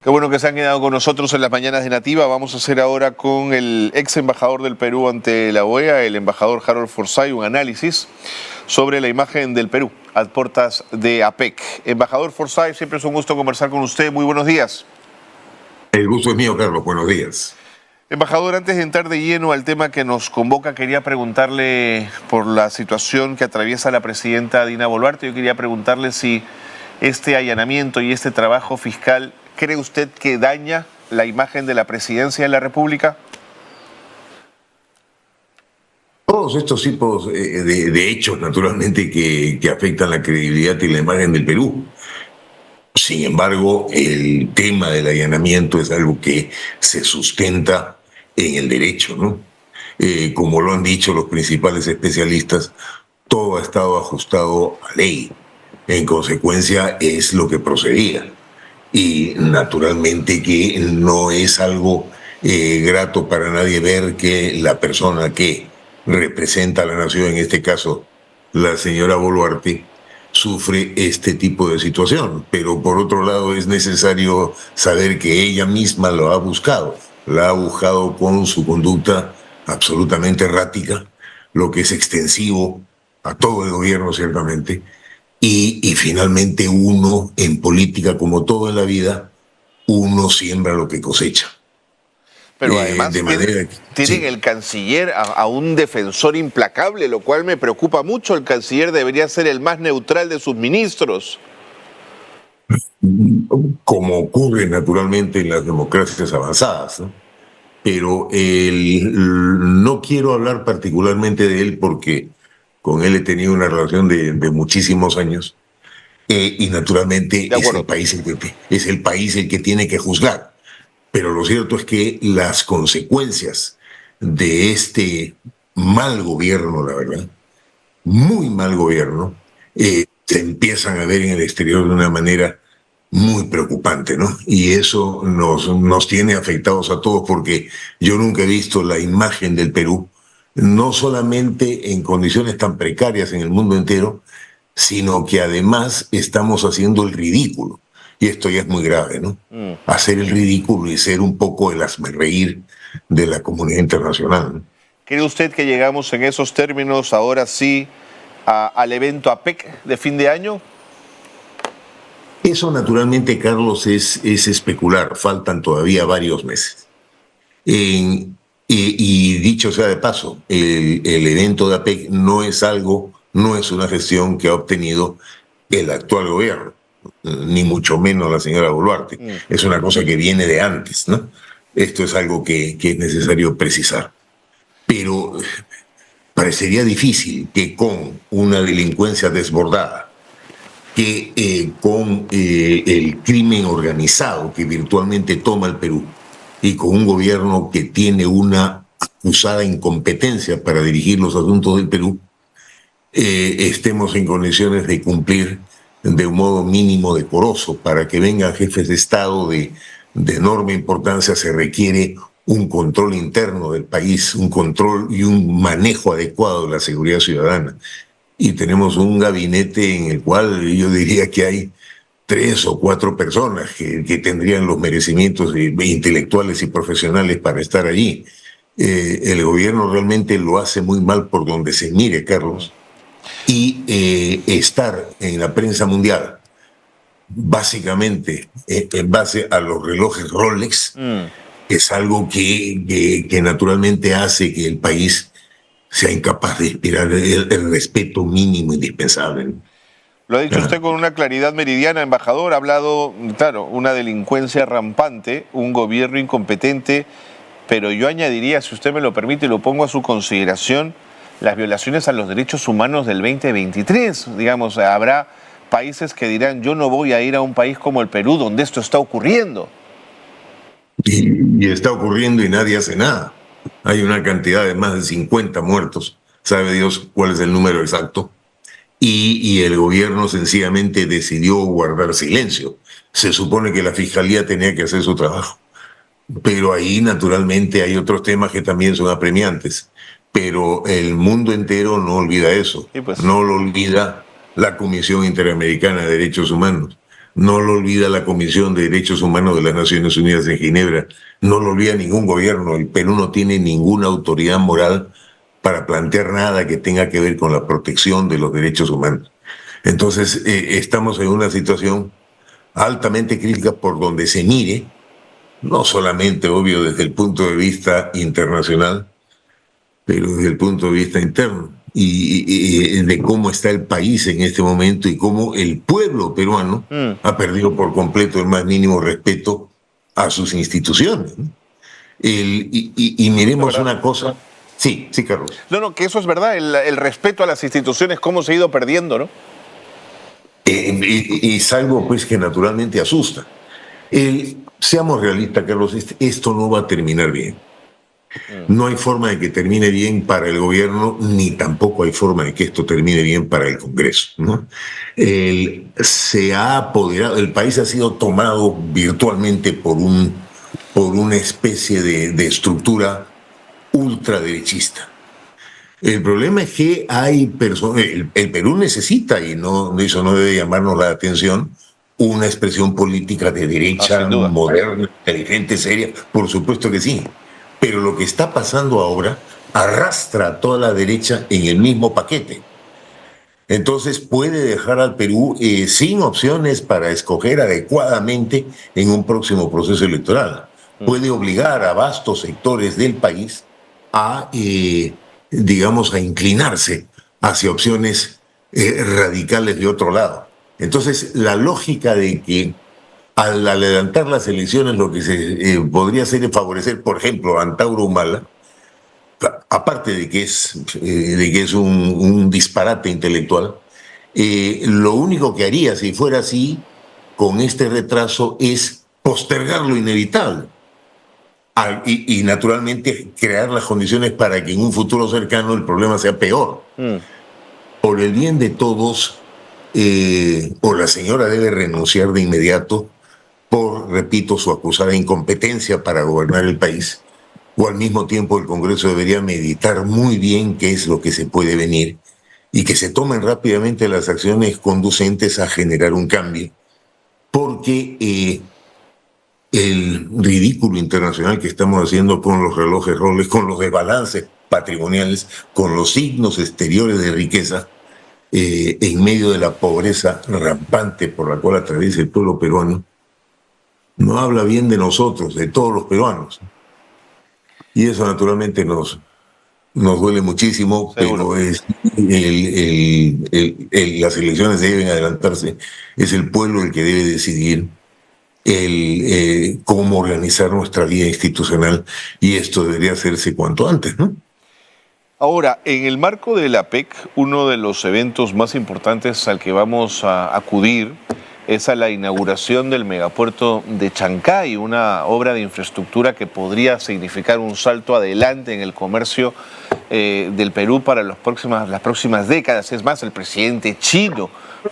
Qué bueno que se han quedado con nosotros en las mañanas de Nativa. Vamos a hacer ahora con el ex embajador del Perú ante la OEA, el embajador Harold Forsyth, un análisis sobre la imagen del Perú a puertas de APEC. Embajador Forsyth, siempre es un gusto conversar con usted. Muy buenos días. El gusto es mío, Carlos. Buenos días. Embajador, antes de entrar de lleno al tema que nos convoca, quería preguntarle por la situación que atraviesa la presidenta Dina Boluarte. Yo quería preguntarle si este allanamiento y este trabajo fiscal, ¿cree usted que daña la imagen de la presidencia de la República? Todos estos tipos de hechos, naturalmente, que afectan la credibilidad y la imagen del Perú. Sin embargo, el tema del allanamiento es algo que se sustenta en el derecho, ¿no? Como lo han dicho los principales especialistas, todo ha estado ajustado a ley. En consecuencia, es lo que procedía. Y naturalmente que no es algo grato para nadie ver que la persona que representa a la nación, en este caso la señora Boluarte, sufre este tipo de situación. Pero por otro lado es necesario saber que ella misma lo ha buscado. La ha buscado con su conducta absolutamente errática, lo que es extensivo a todo el gobierno ciertamente. Y finalmente uno, en política como todo en la vida, uno siembra lo que cosecha. Pero además De manera tienen sí. el canciller a un defensor implacable, lo cual me preocupa mucho. El canciller debería ser el más neutral de sus ministros. Como ocurre naturalmente en las democracias avanzadas, ¿no? Pero no quiero hablar particularmente de él porque con él he tenido una relación de muchísimos años. Y naturalmente De acuerdo. es el país el que tiene que juzgar. Pero lo cierto es que las consecuencias de este mal gobierno, la verdad, muy mal gobierno, se empiezan a ver en el exterior de una manera muy preocupante, ¿no? Y eso nos tiene afectados a todos porque yo nunca he visto la imagen del Perú, no solamente en condiciones tan precarias en el mundo entero, sino que además estamos haciendo el ridículo. Y esto ya es muy grave, ¿no? Hacer el ridículo y ser un poco el hazmerreír de la comunidad internacional, ¿no? ¿Cree usted que llegamos en esos términos ahora sí al evento APEC de fin de año? Eso naturalmente, Carlos, es especular. Faltan todavía varios meses. Y dicho sea de paso, el evento de APEC no es una gestión que ha obtenido el actual gobierno, ni mucho menos la señora Boluarte. Es una cosa que viene de antes, ¿no? Esto es algo que es necesario precisar. Pero parecería difícil que con una delincuencia desbordada, que con el crimen organizado que virtualmente toma el Perú y con un gobierno que tiene una acusada incompetencia para dirigir los asuntos del Perú, estemos en condiciones de cumplir de un modo mínimo decoroso. Para que vengan jefes de Estado de enorme importancia se requiere un control interno del país, un control y un manejo adecuado de la seguridad ciudadana. Y tenemos un gabinete en el cual yo diría que hay 3 o 4 personas que tendrían los merecimientos intelectuales y profesionales para estar allí. El gobierno realmente lo hace muy mal por donde se mire, Carlos. Y estar en la prensa mundial, básicamente en base a los relojes Rolex, es algo que naturalmente hace que el país sea incapaz de inspirar el respeto mínimo indispensable. Lo ha dicho usted con una claridad meridiana, embajador. Ha hablado, claro, una delincuencia rampante, un gobierno incompetente, pero yo añadiría, si usted me lo permite, y lo pongo a su consideración, las violaciones a los derechos humanos del 2023. Digamos, habrá países que dirán, yo no voy a ir a un país como el Perú donde esto está ocurriendo. Y está ocurriendo y nadie hace nada. Hay una cantidad de más de 50 muertos, sabe Dios cuál es el número exacto, y el gobierno sencillamente decidió guardar silencio. Se supone que la fiscalía tenía que hacer su trabajo, pero ahí naturalmente hay otros temas que también son apremiantes, pero el mundo entero no olvida eso, Sí, pues. no lo olvida la Comisión Interamericana de Derechos Humanos, no lo olvida la Comisión de Derechos Humanos de las Naciones Unidas en Ginebra, no lo olvida ningún gobierno. El Perú no tiene ninguna autoridad moral para plantear nada que tenga que ver con la protección de los derechos humanos. Entonces, estamos en una situación altamente crítica por donde se mire, no solamente, obvio, desde el punto de vista internacional, pero desde el punto de vista interno, y de cómo está el país en este momento y cómo el pueblo peruano ha perdido por completo el más mínimo respeto a sus instituciones, ¿no? Y miremos una cosa. Sí, sí, Carlos. No, que eso es verdad, el respeto a las instituciones, cómo se ha ido perdiendo, ¿no? Es algo pues que naturalmente asusta. Seamos realistas, Carlos, esto no va a terminar bien. No hay forma de que termine bien para el gobierno, ni tampoco hay forma de que esto termine bien para el Congreso, ¿no? Se ha apoderado, el país ha sido tomado virtualmente por una especie de estructura ultraderechista. El problema es que hay personas, el Perú necesita, y eso no debe llamarnos la atención, una expresión política de derecha, moderna, inteligente, seria, por supuesto que sí. Pero lo que está pasando ahora arrastra a toda la derecha en el mismo paquete. Entonces puede dejar al Perú sin opciones para escoger adecuadamente en un próximo proceso electoral. Puede obligar a vastos sectores del país a, digamos, a inclinarse hacia opciones radicales de otro lado. Entonces, la lógica de que al adelantar las elecciones lo que se podría hacer es favorecer, por ejemplo, a Antauro Humala, aparte de que es un disparate intelectual, lo único que haría si fuera así, con este retraso, es postergar lo inevitable. Y naturalmente crear las condiciones para que en un futuro cercano el problema sea peor. Por el bien de todos, o la señora debe renunciar de inmediato por, repito, su acusada incompetencia para gobernar el país, o al mismo tiempo el Congreso debería meditar muy bien qué es lo que se puede venir y que se tomen rápidamente las acciones conducentes a generar un cambio, porque el ridículo internacional que estamos haciendo con los relojes Rolex, con los desbalances patrimoniales, con los signos exteriores de riqueza, en medio de la pobreza rampante por la cual atraviesa el pueblo peruano, no habla bien de nosotros, de todos los peruanos. Y eso naturalmente nos duele muchísimo. Seguro. Pero las elecciones deben adelantarse. Es el pueblo el que debe decidir cómo organizar nuestra vida institucional, y esto debería hacerse cuanto antes, ¿no? Ahora, en el marco de la APEC, uno de los eventos más importantes al que vamos a acudir es a la inauguración del megapuerto de Chancay, una obra de infraestructura que podría significar un salto adelante en el comercio del Perú para las próximas décadas. Es más, el presidente chino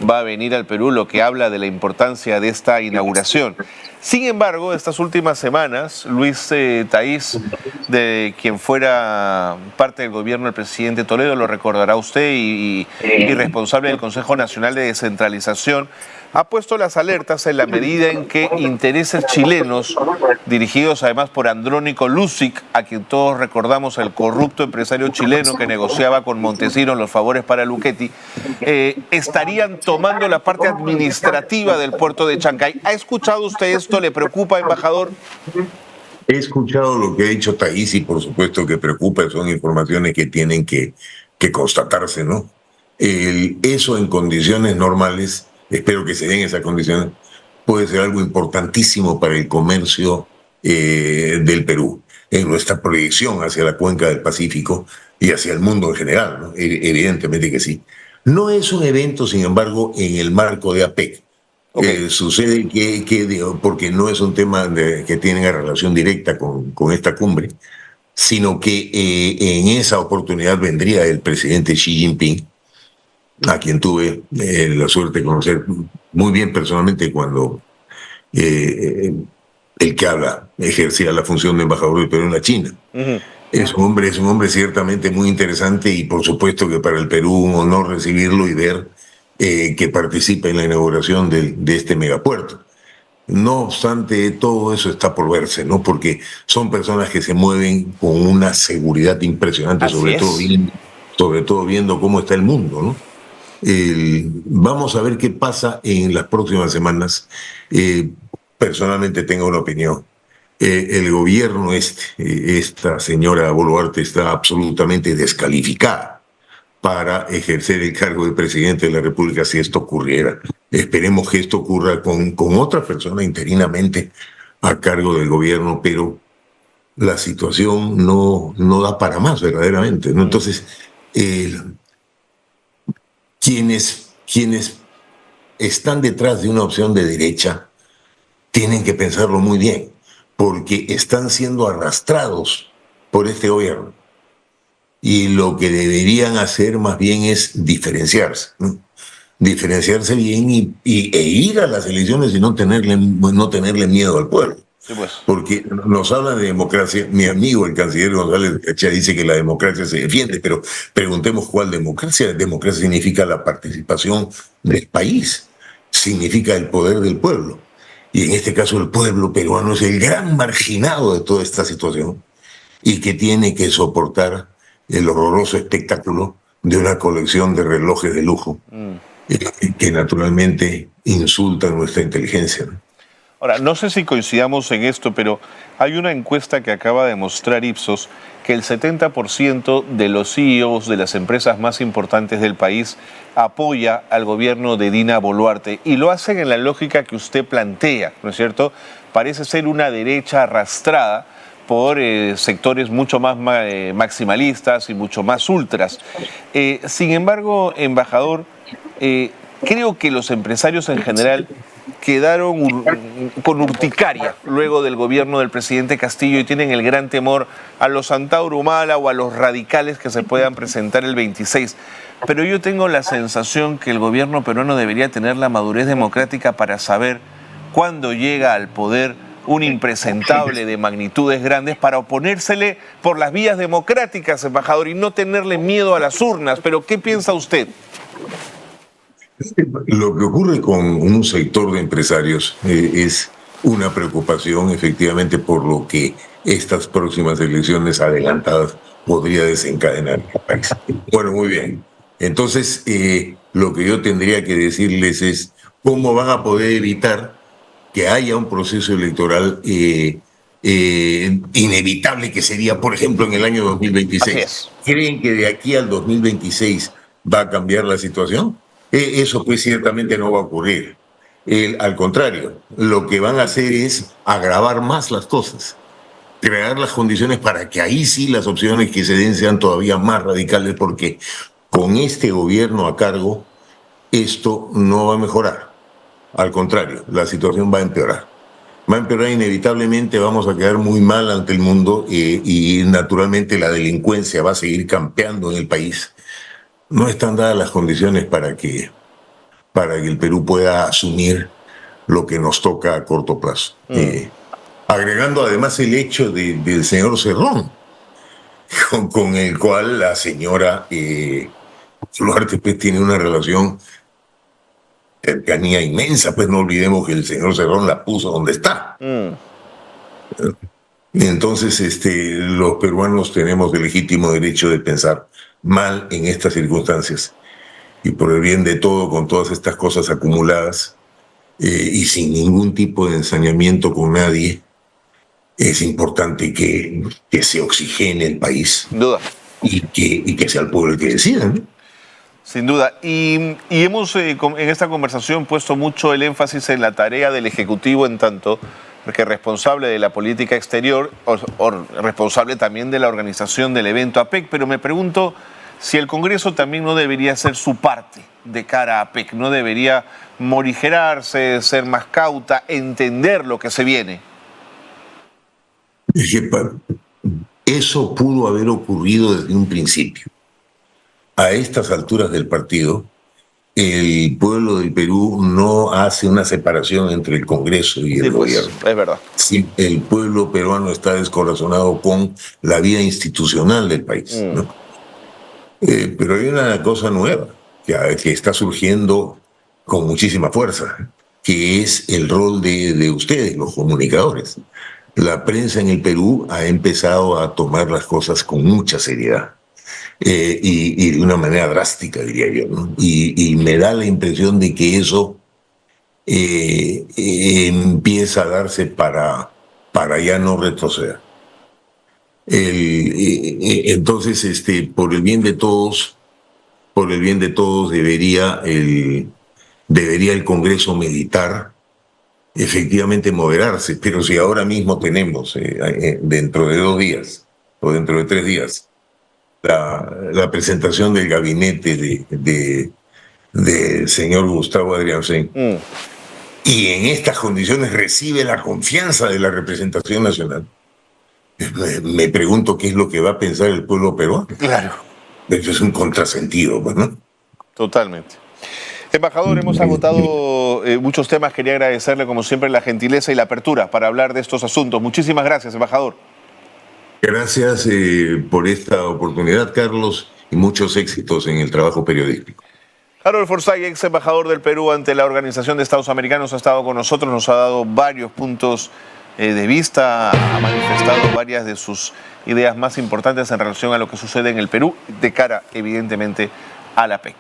va a venir al Perú, lo que habla de la importancia de esta inauguración. Sin embargo, estas últimas semanas, Luis Thaís, de quien fuera parte del gobierno del presidente Toledo, lo recordará usted, y responsable del Consejo Nacional de Descentralización, ha puesto las alertas en la medida en que intereses chilenos, dirigidos además por Andrónico Luksic, a quien todos recordamos, el corrupto empresario chileno que negociaba con Montesinos los favores para Luchetti, estarían tomando la parte administrativa del puerto de Chancay. ¿Ha escuchado usted esto? ¿Le preocupa, embajador? He escuchado lo que ha dicho Thaís y por supuesto que preocupa, son informaciones que tienen que constatarse, ¿no? Eso en condiciones normales, espero que se den esas condiciones, puede ser algo importantísimo para el comercio del Perú, en nuestra proyección hacia la cuenca del Pacífico y hacia el mundo en general, ¿no? Evidentemente que sí. No es un evento, sin embargo, en el marco de APEC. Okay. Sucede porque no es un tema que tiene relación directa con esta cumbre, sino que en esa oportunidad vendría el presidente Xi Jinping, a quien tuve la suerte de conocer muy bien personalmente cuando el que habla ejercía la función de embajador del Perú en la China. Uh-huh. Es un hombre ciertamente muy interesante, y por supuesto que para el Perú un honor recibirlo y ver que participe en la inauguración de este megapuerto. No obstante, todo eso está por verse, ¿no? Porque son personas que se mueven con una seguridad impresionante, sobre todo viendo cómo está el mundo, ¿no? Vamos a ver qué pasa en las próximas semanas. Personalmente tengo una opinión. El gobierno esta señora Boluarte está absolutamente descalificada para ejercer el cargo de presidente de la República si esto ocurriera. Esperemos que esto ocurra con otra persona interinamente a cargo del gobierno, pero la situación no da para más verdaderamente, ¿no? Entonces, quienes están detrás de una opción de derecha tienen que pensarlo muy bien, porque están siendo arrastrados por este gobierno. Y lo que deberían hacer más bien es diferenciarse, ¿no? Diferenciarse bien e ir a las elecciones y no tenerle miedo al pueblo. Sí, pues. Porque nos hablan de democracia. Mi amigo, el canciller González Cachá, dice que la democracia se defiende, pero preguntemos cuál democracia. Democracia significa la participación del país, significa el poder del pueblo. Y en este caso el pueblo peruano es el gran marginado de toda esta situación y que tiene que soportar el horroroso espectáculo de una colección de relojes de lujo que naturalmente insultan nuestra inteligencia, ¿no? Ahora, no sé si coincidamos en esto, pero hay una encuesta que acaba de mostrar Ipsos que el 70% de los CEOs de las empresas más importantes del país apoya al gobierno de Dina Boluarte y lo hacen en la lógica que usted plantea, ¿no es cierto? Parece ser una derecha arrastrada por sectores mucho más maximalistas y mucho más ultras. Sin embargo, embajador, creo que los empresarios en general quedaron con urticaria luego del gobierno del presidente Castillo y tienen el gran temor a los Antauro Humala o a los radicales que se puedan presentar el 26. Pero yo tengo la sensación que el gobierno peruano debería tener la madurez democrática para saber cuándo llega al poder un impresentable de magnitudes grandes para oponérsele por las vías democráticas, embajador, y no tenerle miedo a las urnas. Pero, ¿qué piensa usted? Lo que ocurre con un sector de empresarios es una preocupación efectivamente por lo que estas próximas elecciones adelantadas podría desencadenar en el país. Bueno, muy bien. Entonces, lo que yo tendría que decirles es cómo van a poder evitar que haya un proceso electoral inevitable que sería, por ejemplo, en el año 2026. ¿Creen que de aquí al 2026 va a cambiar la situación? Eso pues ciertamente no va a ocurrir. Al contrario, lo que van a hacer es agravar más las cosas, crear las condiciones para que ahí sí las opciones que se den sean todavía más radicales, porque con este gobierno a cargo esto no va a mejorar. Al contrario, la situación va a empeorar. Va a empeorar inevitablemente, vamos a quedar muy mal ante el mundo y naturalmente la delincuencia va a seguir campeando en el país. No están dadas las condiciones para que el Perú pueda asumir lo que nos toca a corto plazo. Agregando además el hecho del señor Cerrón, con el cual la señora Boluarte pues, tiene una relación cercanía inmensa, pues no olvidemos que el señor Cerrón la puso donde está. Entonces, los peruanos tenemos el legítimo derecho de pensar mal en estas circunstancias y por el bien de todo, con todas estas cosas acumuladas y sin ningún tipo de ensañamiento con nadie, es importante que se oxigene el país. Sin duda. Y que sea el pueblo el que decida, ¿no? Sin duda. Y hemos en esta conversación puesto mucho el énfasis en la tarea del Ejecutivo en tanto que responsable de la política exterior o responsable también de la organización del evento APEC, pero me pregunto si el Congreso también no debería hacer su parte de cara a APEC, no debería morigerarse, ser más cauta, entender lo que se viene. Eso pudo haber ocurrido desde un principio. A estas alturas del partido, el pueblo del Perú no hace una separación entre el Congreso y el gobierno. Es verdad. Sí, el pueblo peruano está descorazonado con la vida institucional del país, ¿no? Pero hay una cosa nueva, que está surgiendo con muchísima fuerza, que es el rol de ustedes, los comunicadores. La prensa en el Perú ha empezado a tomar las cosas con mucha seriedad y de una manera drástica, diría yo, ¿no? Y me da la impresión de que eso empieza a darse para ya no retroceder. Entonces, por el bien de todos, debería el Congreso meditar, efectivamente moderarse, pero si ahora mismo tenemos, dentro de 2 días o dentro de 3 días, la presentación del gabinete del señor Gustavo Adriansen, y en estas condiciones recibe la confianza de la representación nacional, me pregunto qué es lo que va a pensar el pueblo peruano. Claro. Eso es un contrasentido, ¿no? Totalmente. Embajador, hemos agotado muchos temas. Quería agradecerle, como siempre, la gentileza y la apertura para hablar de estos asuntos. Muchísimas gracias, embajador. Gracias por esta oportunidad, Carlos, y muchos éxitos en el trabajo periodístico. Harold Forsyth, ex embajador del Perú ante la Organización de Estados Americanos, ha estado con nosotros, nos ha dado varios puntos de vista, ha manifestado varias de sus ideas más importantes en relación a lo que sucede en el Perú, de cara, evidentemente, a la PEC.